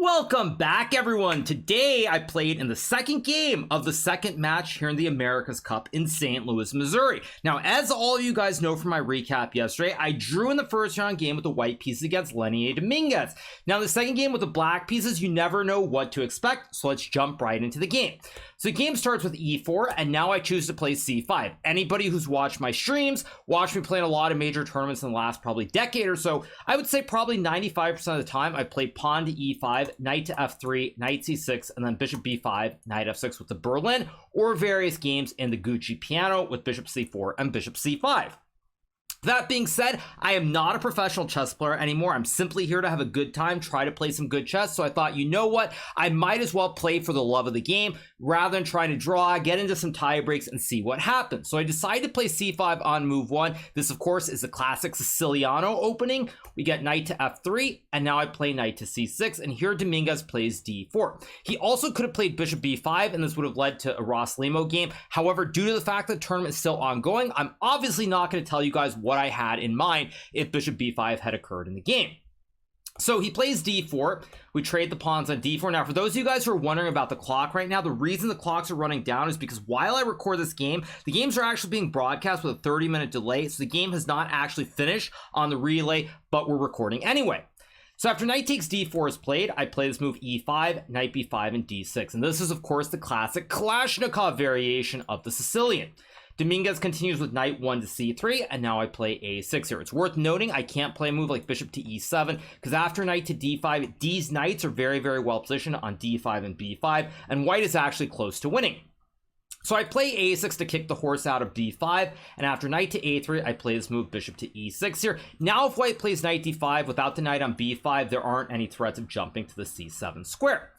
Welcome back, everyone. Today I played in the second game of the second match here in the America's Cup in St. Louis, Missouri. Now, as all of you guys know from my recap yesterday, I drew in the first round game with the white pieces against Leinier Dominguez. Now, the second game with the black pieces, you never know what to expect, so let's jump right into the game. So the game starts with e4, and now I choose to play c5. Anybody who's watched my streams, watched me play in a lot of major tournaments in the last probably decade or so, I would say probably 95% of the time I played pawn to e5, knight to f3, knight c6, and then bishop b5, knight f6 with the Berlin, or various games in the Gucci piano with bishop c4 and bishop c5. That being said, I am not a professional chess player anymore. I'm simply here to have a good time, try to play some good chess. So I thought, you know what? I might as well play for the love of the game rather than trying to draw, get into some tie breaks and see what happens. So I decided to play c5 on move one. This, of course, is the classic Siciliano opening. We get knight to f3, and now I play knight to c6, and here Dominguez plays d4. He also could have played bishop b5, and this would have led to a Ross Limo game. However, due to the fact that the tournament is still ongoing, I'm obviously not going to tell you guys what I had in mind if bishop b5 had occurred in the game. So he plays d4. We trade the pawns on d4. Now, for those of you guys who are wondering about the clock right now, the reason the clocks are running down is because while I record this game, the games are actually being broadcast with a 30-minute delay. So the game has not actually finished on the relay, but we're recording anyway. So after knight takes d4 is played, I play this move e5, knight b5, and d6. And this is, of course, the classic Kalashnikov variation of the Sicilian. Dominguez continues with knight 1 to c3, and now I play a6 here. It's worth noting I can't play a move like bishop to e7, because after knight to d5, these knights are very, very well positioned on d5 and b5, and white is actually close to winning. So I play a6 to kick the horse out of d5, and after knight to a3, I play this move bishop to e6 here. Now if white plays knight d5 without the knight on b5, there aren't any threats of jumping to the c7 square.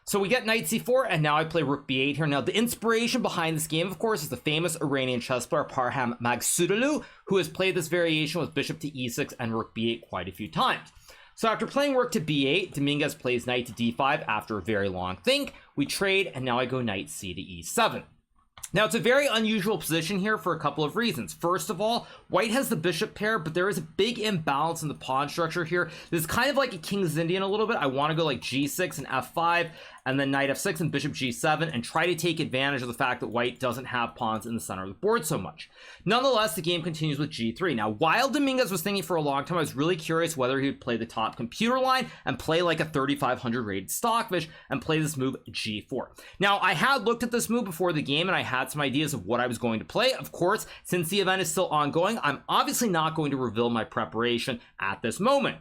So we get knight c4, and now I play rook b8 here. Now, the inspiration behind this game, of course, is the famous Iranian chess player Parham Maghsoodloo, who has played this variation with bishop to e6 and rook b8 quite a few times. So after playing rook to b8, Dominguez plays knight to d5 after a very long think. We trade, and now I go knight c to e7. Now, it's a very unusual position here for a couple of reasons. First of all, white has the bishop pair, but there is a big imbalance in the pawn structure here. This is kind of like a King's Indian a little bit. I want to go like g6 and f5, and then knight f6 and bishop g7, and try to take advantage of the fact that white doesn't have pawns in the center of the board so much. Nonetheless, the game continues with g3. Now, while Dominguez was thinking for a long time, I was really curious whether he would play the top computer line and play like a 3500 rated stockfish and play this move g4. Now, I had looked at this move before the game, and I had some ideas of what I was going to play. Of course, since the event is still ongoing, I'm obviously not going to reveal my preparation at this moment.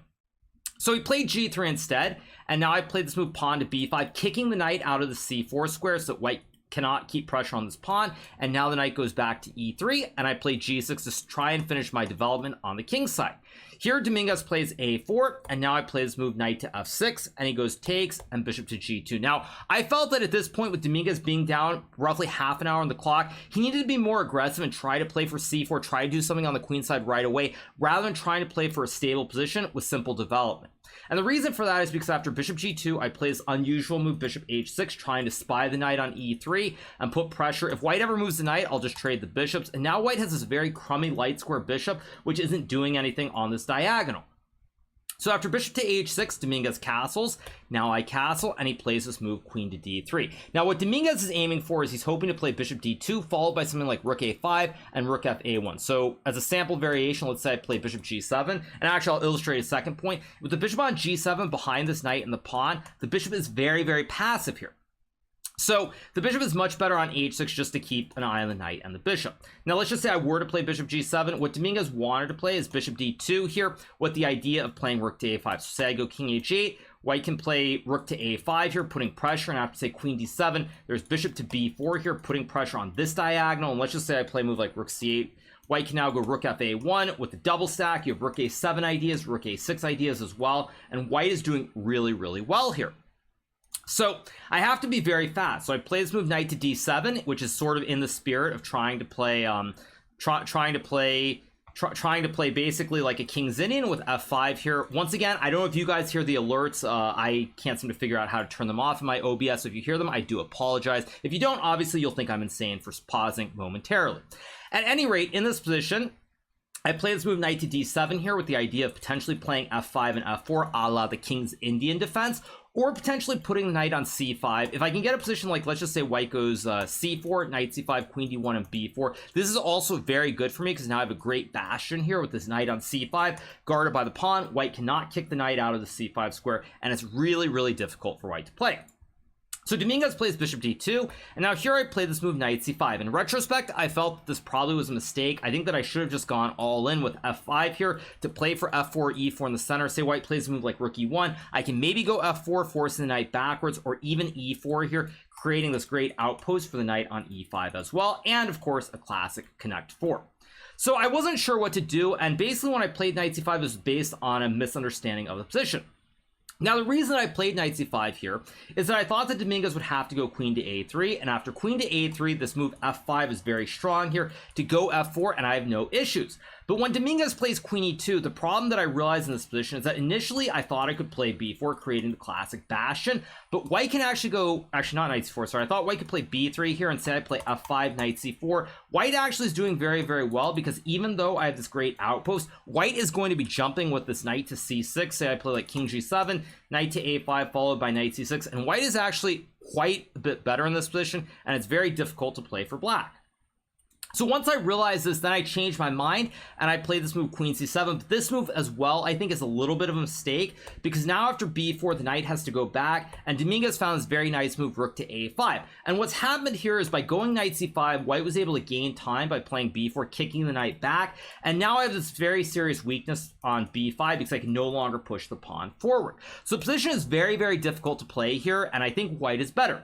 So he played g3 instead, and now I played this move pawn to b5, kicking the knight out of the c4 square so that white cannot keep pressure on this pawn, and now the knight goes back to e3, and I play g6 to try and finish my development on the king's side. Here Dominguez plays a4, and now I play this move knight to f6, and he goes takes and bishop to g2. Now, I felt that at this point, with Dominguez being down roughly half an hour on the clock, he needed to be more aggressive and try to play for c4, try to do something on the queen side right away, rather than trying to play for a stable position with simple development. And the reason for that is because after bishop g2, I play this unusual move bishop h6, trying to spy the knight on e3 and put pressure. If white ever moves the knight, I'll just trade the bishops. And now white has this very crummy light square bishop, which isn't doing anything on this diagonal. So after bishop to h6, Dominguez castles. Now I castle, and he plays this move queen to d3. Now what Dominguez is aiming for is he's hoping to play bishop d2, followed by something like rook a5 and rook fa1. So as a sample variation, let's say I play bishop g7, and actually I'll illustrate a second point. With the bishop on g7 behind this knight and the pawn, the bishop is very, very passive here. So the bishop is much better on h6 just to keep an eye on the knight and the bishop. Now let's just say I were to play bishop g7. What Dominguez wanted to play is bishop d2 here with the idea of playing rook to a5. So say I go king h8, white can play rook to a5 here, putting pressure, and after say queen d7, there's bishop to b4 here, putting pressure on this diagonal. And let's just say I play a move like rook c8. White can now go rook fa1 with the double stack. You have rook a7 ideas, rook a6 ideas as well, and white is doing really, really well here. So I have to be very fast. So I play this move knight to d7, which is sort of in the spirit of trying to play basically like a King's Indian with f5 here. Once again, I don't know if you guys hear the alerts. I can't seem to figure out how to turn them off in my OBS. So if you hear them, I do apologize. If you don't, obviously you'll think I'm insane for pausing momentarily. At any rate, in this position, I play this move knight to d7 here with the idea of potentially playing f5 and f4 a la the King's Indian defense, or potentially putting the knight on c5. If I can get a position like, let's just say white goes c4, knight c5, queen d1, and b4. This is also very good for me because now I have a great bastion here with this knight on c5, guarded by the pawn. White cannot kick the knight out of the c5 square, and it's really, really difficult for white to play. So Dominguez plays bishop d2, and now here I play this move knight c5. In retrospect, I felt that this probably was a mistake. I think that I should have just gone all in with f5 here to play for f4, e4 in the center. Say white plays a move like rook e1. I can maybe go f4, forcing the knight backwards, or even e4 here, creating this great outpost for the knight on e5 as well, and of course a classic connect 4. So I wasn't sure what to do, and basically when I played knight c5, it was based on a misunderstanding of the position. Now, the reason I played knight c5 here is that I thought that Dominguez would have to go queen to a3, and after queen to a3, this move f5 is very strong here to go f4, and I have no issues. But when Dominguez plays queen e2, the problem that I realized in this position is that initially I thought I could play b4, creating the classic bastion, but white can actually go, actually not knight c4, sorry, I thought white could play b3 here, instead I play f5, knight c4. White actually is doing very, very well, because even though I have this great outpost, white is going to be jumping with this knight to c6. Say I play like king g7, knight to a5, followed by knight c6, and white is actually quite a bit better in this position, and it's very difficult to play for black. So once I realized this, then I changed my mind and I played this move queen c7. But this move as well, I think, is a little bit of a mistake, because now after b4, the knight has to go back, and Dominguez found this very nice move rook to a5. And what's happened here is by going knight c5, white was able to gain time by playing b4, kicking the knight back, and now I have this very serious weakness on b5 because I can no longer push the pawn forward. So the position is very, very difficult to play here, and I think white is better.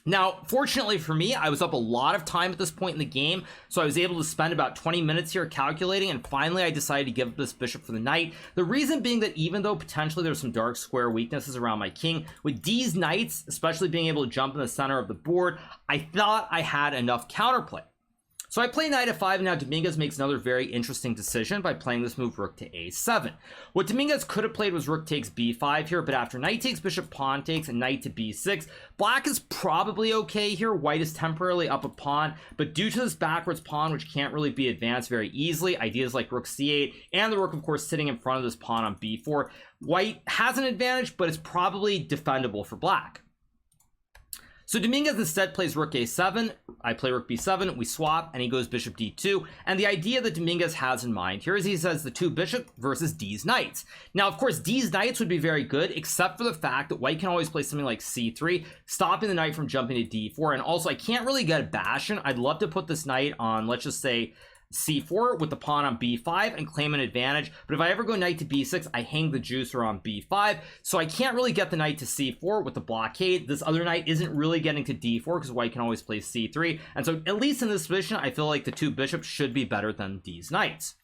Now, fortunately for me, I was up a lot of time at this point in the game, so I was able to spend about 20 minutes here calculating, and finally I decided to give up this bishop for the knight. The reason being that even though potentially there's some dark square weaknesses around my king, with these knights, especially being able to jump in the center of the board, I thought I had enough counterplay. So I play knight f5, and now Dominguez makes another very interesting decision by playing this move rook to a7. What Dominguez could have played was rook takes b5 here, but after knight takes, bishop pawn takes, and knight to b6, black is probably okay here. White is temporarily up a pawn, but due to this backwards pawn, which can't really be advanced very easily, ideas like rook c8, and the rook, of course, sitting in front of this pawn on b4, white has an advantage, but it's probably defendable for black. So Dominguez instead plays rook a7, I play rook b7, we swap, and he goes bishop d2. And the idea that Dominguez has in mind here is he says the two bishop versus D's knights. Now, of course, D's knights would be very good, except for the fact that white can always play something like c3, stopping the knight from jumping to d4. And also, I can't really get a bastion. I'd love to put this knight on, let's just say, c4 with the pawn on b5 and claim an advantage, but if I ever go knight to b6, I hang the juicer on b5, so I can't really get the knight to c4 with the blockade. This other knight isn't really getting to d4 because white can always play c3, and so at least in this position, I feel like the two bishops should be better than these knights.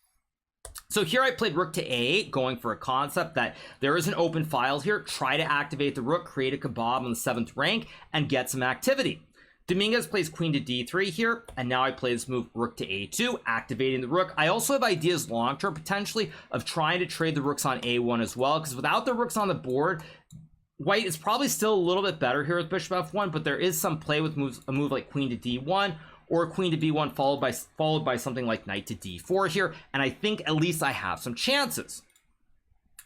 So here I played rook to a8, going for a concept that there is an open file here. Try to activate the rook, create a kebab on the 7th rank, and get some activity. Dominguez plays queen to d3 here, and now I play this move rook to a2, activating the rook. I also have ideas long-term, potentially, of trying to trade the rooks on a1 as well, because without the rooks on the board, white is probably still a little bit better here with bishop f1, but there is some play with moves, a move like queen to d1, or queen to b1 followed by something like knight to d4 here, and I think at least I have some chances.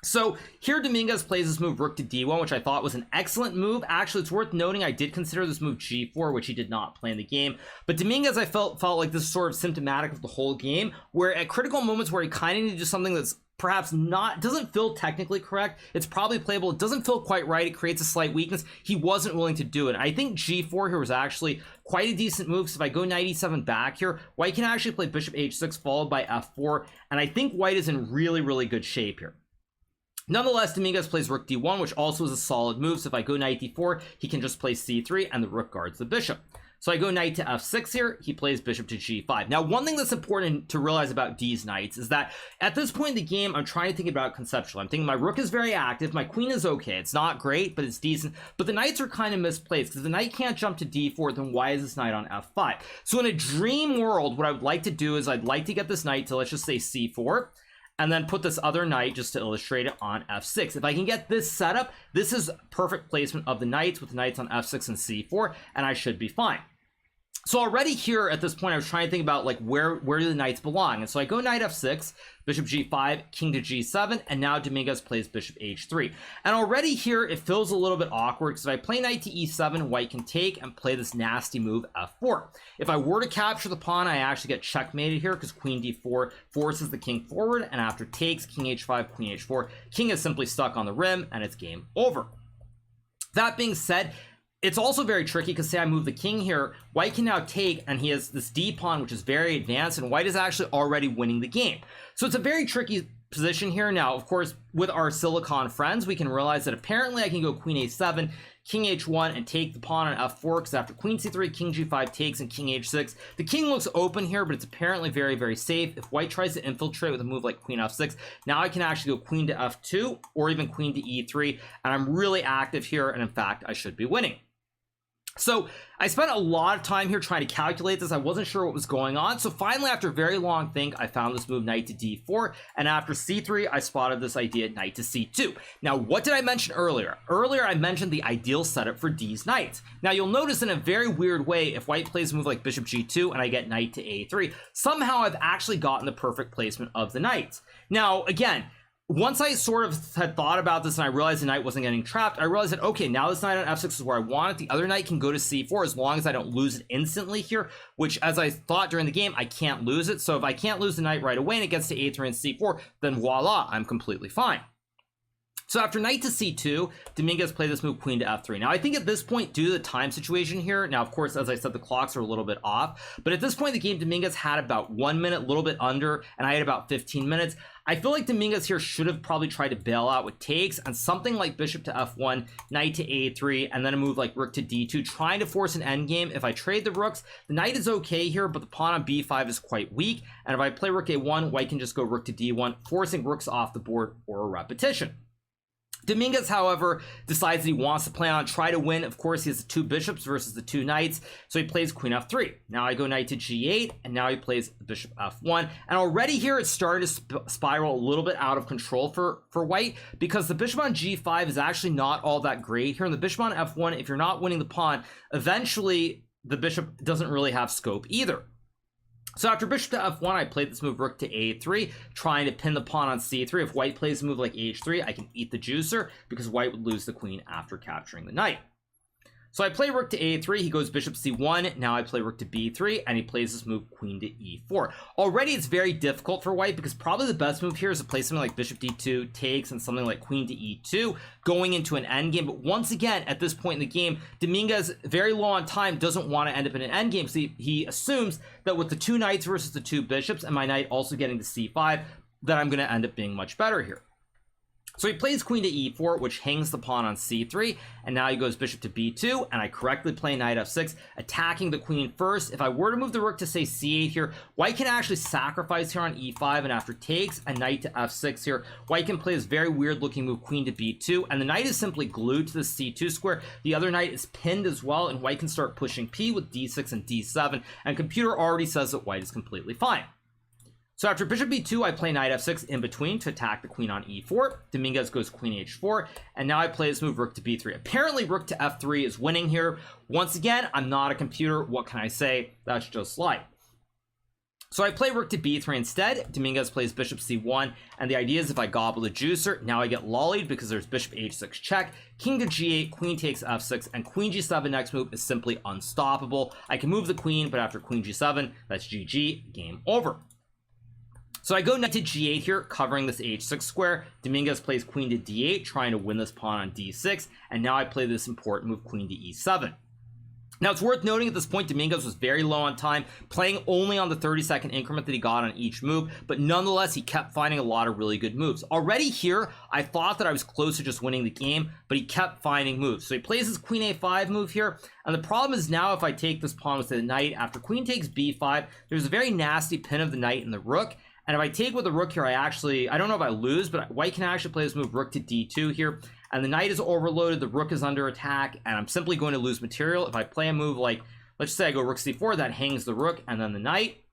So here Dominguez plays this move rook to d1, which I thought was an excellent move. Actually, it's worth noting I did consider this move g4, which he did not play in the game. But Dominguez, I felt like this is sort of symptomatic of the whole game, where at critical moments where he kind of needs to do something that's perhaps doesn't feel technically correct, it's probably playable, it doesn't feel quite right, it creates a slight weakness, he wasn't willing to do it. I think g4 here was actually quite a decent move, because if I go knight e7 back here, white can actually play bishop h6 followed by f4, and I think white is in really, really good shape here. Nonetheless, Dominguez plays rook d1, which also is a solid move. So if I go knight d4, he can just play c3, and the rook guards the bishop. So I go knight to f6 here, he plays bishop to g5. Now, one thing that's important to realize about these knights is that at this point in the game, I'm trying to think about conceptually. I'm thinking my rook is very active, my queen is okay. It's not great, but it's decent. But the knights are kind of misplaced, because if the knight can't jump to d4, then why is this knight on f5? So in a dream world, what I would like to do is I'd like to get this knight to, let's just say, c4, and then put this other knight, just to illustrate it, on f6. If I can get this set up, this is perfect placement of the knights with the knights on f6 and c4, and I should be fine. So already here at this point, I was trying to think about like where do the knights belong, and so I go knight f6, bishop g5, king to g7, and now Dominguez plays bishop h3. And already here it feels a little bit awkward because if I play knight to e7, white can take and play this nasty move f4. If I were to capture the pawn, I actually get checkmated here because queen d4 forces the king forward, and after takes, king h5, queen h4, king is simply stuck on the rim and it's game over. That being said, it's also very tricky because say I move the king here, white can now take, and he has this d pawn which is very advanced, and white is actually already winning the game. So it's a very tricky position here. Now of course with our silicon friends we can realize that apparently I can go queen a7, king h1, and take the pawn on f4, because after queen c3, king g5 takes, and king h6, the king looks open here, but it's apparently very, very safe. If white tries to infiltrate with a move like queen f6, now I can actually go queen to f2 or even queen to e3, and I'm really active here, and in fact I should be winning. So I spent a lot of time here trying to calculate this. I wasn't sure what was going on. So finally, after a very long think, I found this move knight to d4. And after c3, I spotted this idea knight to c2. Now, what did I mention earlier? Earlier, I mentioned the ideal setup for these knights. Now, you'll notice in a very weird way, if white plays a move like bishop g2 and I get knight to a3, somehow I've actually gotten the perfect placement of the knights. Now, again, once I sort of had thought about this and I realized the knight wasn't getting trapped, I realized that, okay, now this knight on f6 is where I want it. The other knight can go to c4 as long as I don't lose it instantly here, which as I thought during the game, I can't lose it. So if I can't lose the knight right away and it gets to a3 and c4, then voila, I'm completely fine. So after knight to c2, Dominguez played this move queen to f3. Now I think at this point, due to the time situation here, now of course, as I said, the clocks are a little bit off, but at this point in the game, Dominguez had about 1 minute, a little bit under, and I had about 15 minutes. I feel like Dominguez here should have probably tried to bail out with takes and something like bishop to f1, knight to a3, and then a move like rook to d2, trying to force an endgame. If I trade the rooks, the knight is okay here, but the pawn on b5 is quite weak, and if I play rook a1, white can just go rook to d1, forcing rooks off the board or a repetition. Dominguez, however, decides that he wants to play on, try to win. Of course, he has the two bishops versus the two knights, so he plays queen f3. Now I go knight to g8, and now he plays bishop f1. And already here, it's starting to spiral a little bit out of control for white, because the bishop on g5 is actually not all that great here. And the bishop on f1, if you're not winning the pawn, eventually the bishop doesn't really have scope either. So after bishop to f1, I played this move rook to a3, trying to pin the pawn on c3. If white plays a move like h3, I can eat the juicer because white would lose the queen after capturing the knight. So I play rook to a3, he goes bishop c1, now I play rook to b3, and he plays this move queen to e4. Already it's very difficult for white because probably the best move here is to play something like bishop d2 takes and something like queen to e2 going into an endgame. But once again, at this point in the game, Dominguez, very low on time, doesn't want to end up in an endgame. So he assumes that with the two knights versus the two bishops and my knight also getting to c5, that I'm going to end up being much better here. So he plays queen to e4, which hangs the pawn on c3, and now he goes bishop to b2, and I correctly play knight f6, attacking the queen first. If I were to move the rook to, say, c8 here, white can actually sacrifice here on e5, and after takes, and knight to f6 here, white can play this very weird-looking move queen to b2, and the knight is simply glued to the c2 square. The other knight is pinned as well, and white can start pushing p with d6 and d7, and computer already says that white is completely fine. So after bishop b2, I play knight f6 in between to attack the queen on e4. Dominguez goes queen h4, and now I play this move rook to b3. Apparently, rook to f3 is winning here. Once again, I'm not a computer. What can I say? That's just life. So I play rook to b3 instead. Dominguez plays bishop c1, and the idea is if I gobble the juicer, now I get lollied because there's bishop h6 check, king to g8, queen takes f6, and queen g7 next move is simply unstoppable. I can move the queen, but after queen g7, that's GG, game over. So I go knight to g8 here, covering this h6 square. Dominguez plays queen to d8, trying to win this pawn on d6, and now I play this important move, queen to e7. Now, it's worth noting at this point, Dominguez was very low on time, playing only on the 30-second increment that he got on each move, but nonetheless, he kept finding a lot of really good moves. Already here, I thought that I was close to just winning the game, but he kept finding moves. So he plays his queen a5 move here, and the problem is now if I take this pawn with the knight, after queen takes b5, there's a very nasty pin of the knight and the rook. And if I take with the rook here, I don't know if I lose, but white can actually play this move rook to d2 here. And the knight is overloaded, the rook is under attack, and I'm simply going to lose material. If I play a move like, let's say I go rook c4, that hangs the rook and then the knight.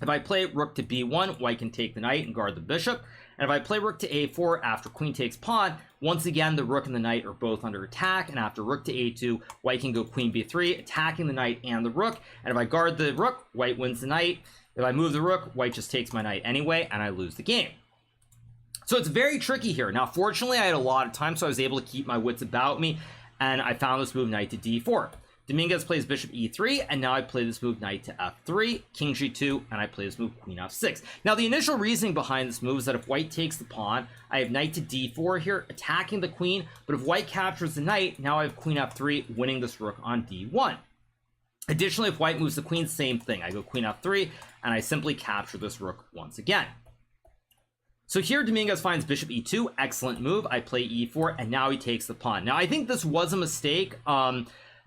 If I play rook to b1, white can take the knight and guard the bishop. And if I play rook to a4 after queen takes pawn, Once again, the rook and the knight are both under attack, and after rook to a2, white can go queen b3, attacking the knight and the rook, and if I guard the rook, white wins the knight. If I move the rook, white just takes my knight anyway, and I lose the game. So it's very tricky here. Now, fortunately, I had a lot of time, so I was able to keep my wits about me, and I found this move, knight to d4. Dominguez plays bishop e3, and now I play this move, knight to f3, king g2, and I play this move, queen f6. Now, the initial reasoning behind this move is that if white takes the pawn, I have knight to d4 here, attacking the queen, but if white captures the knight, now I have queen f3, winning this rook on d1. Additionally, if white moves the queen, same thing. I go queen f3, and I simply capture this rook once again. So here, Dominguez finds bishop e2, excellent move. I play e4, and now he takes the pawn. Now, I think this was a mistake,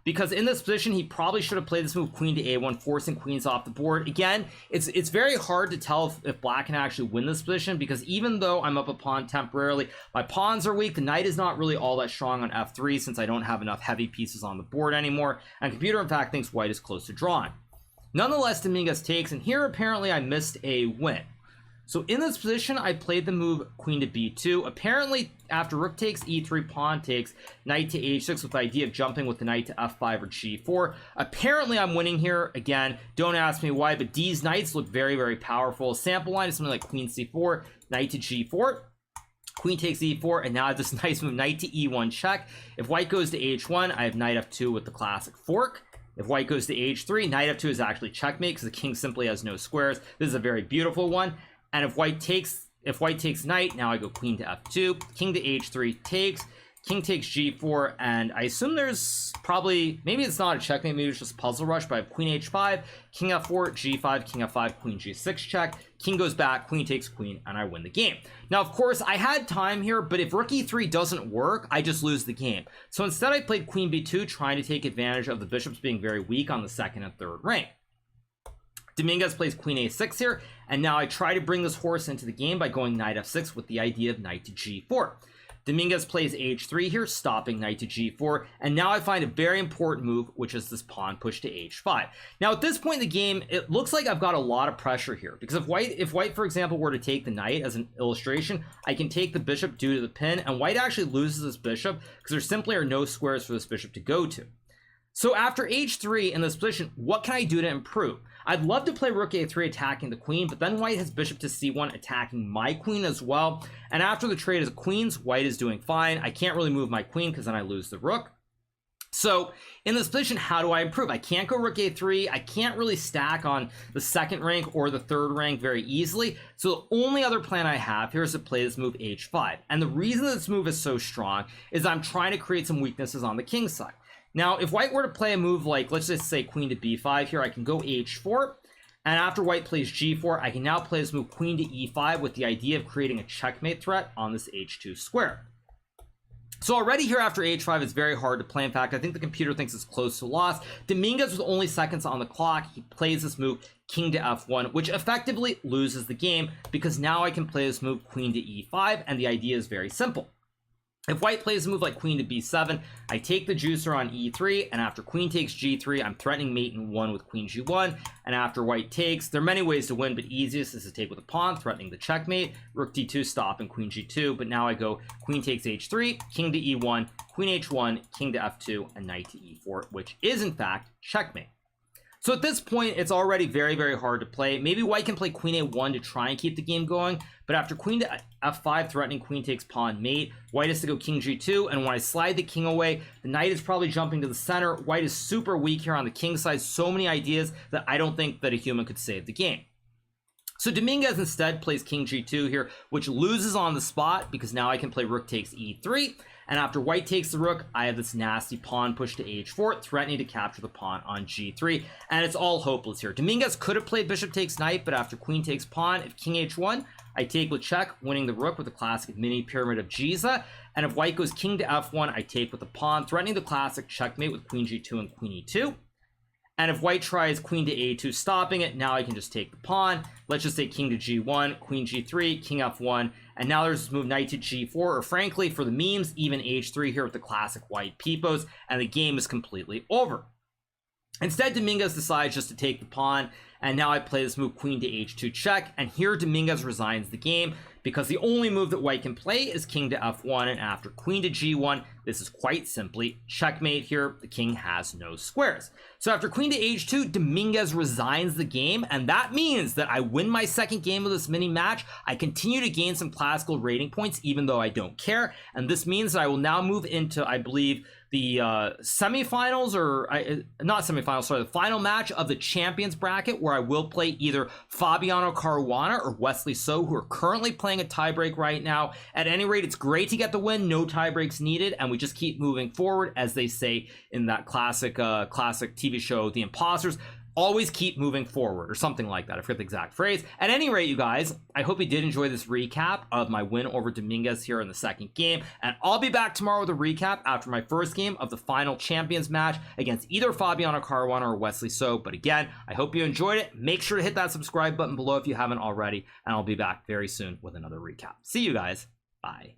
because in this position, he probably should have played this move, queen to a1, forcing queens off the board. Again, it's very hard to tell if black can actually win this position, because even though I'm up a pawn temporarily, my pawns are weak. The knight is not really all that strong on f3, since I don't have enough heavy pieces on the board anymore, and computer, in fact, thinks white is close to drawing. Nonetheless, Dominguez takes, and here, apparently, I missed a win. So in this position, I played the move queen to b2. Apparently, after rook takes e3, pawn takes, knight to h6 with the idea of jumping with the knight to f5 or g4. Apparently, I'm winning here. Again, don't ask me why, but these knights look very, very powerful. Sample line is something like queen c4, knight to g4. Queen takes e4, and now I have this nice move, knight to e1 check. If white goes to h1, I have knight f2 with the classic fork. If white goes to h3, knight f2 is actually checkmate because the king simply has no squares. This is a very beautiful one. And if white takes knight, now I go queen to f2, king to h3 takes, king takes g4, and I assume there's probably, maybe it's not a checkmate, maybe it's just puzzle rush, but I have queen h5, king f4, g5, king f5, queen g6 check, king goes back, queen takes queen, and I win the game. Now, of course, I had time here, but if rook e3 doesn't work, I just lose the game. So instead, I played queen b2, trying to take advantage of the bishops being very weak on the second and third rank. Dominguez plays queen a6 here, and now I try to bring this horse into the game by going knight f6 with the idea of knight to g4. Dominguez plays h3 here, stopping knight to g4, and now I find a very important move, which is this pawn push to h5. Now, at this point in the game, it looks like I've got a lot of pressure here, because if white, for example, were to take the knight as an illustration, I can take the bishop due to the pin, and white actually loses this bishop because there simply are no squares for this bishop to go to. So after h3 in this position, what can I do to improve? I'd love to play rook a3 attacking the queen, but then white has bishop to c1 attacking my queen as well. And after the trade of queens, white is doing fine. I can't really move my queen because then I lose the rook. So in this position, how do I improve? I can't go rook a3. I can't really stack on the second rank or the third rank very easily. So the only other plan I have here is to play this move h5. And the reason this move is so strong is I'm trying to create some weaknesses on the king side. Now, if white were to play a move like, let's just say queen to b5 here, I can go h4, and after white plays g4, I can now play this move queen to e5 with the idea of creating a checkmate threat on this h2 square. So already here after h5, it's very hard to play. In fact, I think the computer thinks it's close to loss. Dominguez, with only seconds on the clock, he plays this move king to f1, which effectively loses the game because now I can play this move queen to e5, and the idea is very simple. If white plays a move like queen to b7, I take the juicer on e3, and after queen takes g3, I'm threatening mate in 1 with queen g1, and after white takes, there are many ways to win, but easiest is to take with a pawn, threatening the checkmate, rook d2 stop, and queen g2, but now I go queen takes h3, king to e1, queen h1, king to f2, and knight to e4, which is in fact checkmate. So at this point, it's already very, very hard to play. Maybe white can play queen a1 to try and keep the game going, but after queen to f5, threatening queen takes pawn mate, white has to go king g2, and when I slide the king away, the knight is probably jumping to the center. White is super weak here on the king side, so many ideas that I don't think that a human could save the game. So Dominguez instead plays king g2 here, which loses on the spot because now I can play rook takes e3, and after white takes the rook, I have this nasty pawn push to h4, threatening to capture the pawn on g3, and it's all hopeless here. Dominguez could have played bishop takes knight, but after queen takes pawn, if king h1, I take with check, winning the rook with the classic mini pyramid of Giza, and if white goes king to f1, I take with the pawn, threatening the classic checkmate with queen g2 and queen e2. And if white tries queen to a2, stopping it, now I can just take the pawn. Let's just say king to g1, queen g3, king f1, and now there's this move knight to g4, or frankly, for the memes, even h3 here with the classic white peepos, and the game is completely over. Instead, Dominguez decides just to take the pawn, and now I play this move queen to h2 check, and here Dominguez resigns the game because the only move that white can play is king to f1, and after queen to g1, this is quite simply checkmate here. The king has no squares. So after queen to h2, Dominguez resigns the game, and that means that I win my second game of this mini match. I continue to gain some classical rating points, even though I don't care, and this means that I will now move into, I believe, the semifinals, or not semifinals, sorry, the final match of the champions bracket, where I will play either Fabiano Caruana or Wesley So, who are currently playing a tiebreak right now. At any rate, it's great to get the win, no tiebreaks needed, and we just keep moving forward, as they say in that classic TV show, The Imposters. Always keep moving forward, or something like that. I forget the exact phrase. At any rate, you guys, I hope you did enjoy this recap of my win over Dominguez here in the second game, and I'll be back tomorrow with a recap after my first game of the final champions match against either Fabiano Caruana or Wesley So. But again, I hope you enjoyed it. Make sure to hit that subscribe button below if you haven't already, and I'll be back very soon with another recap. See you guys. Bye.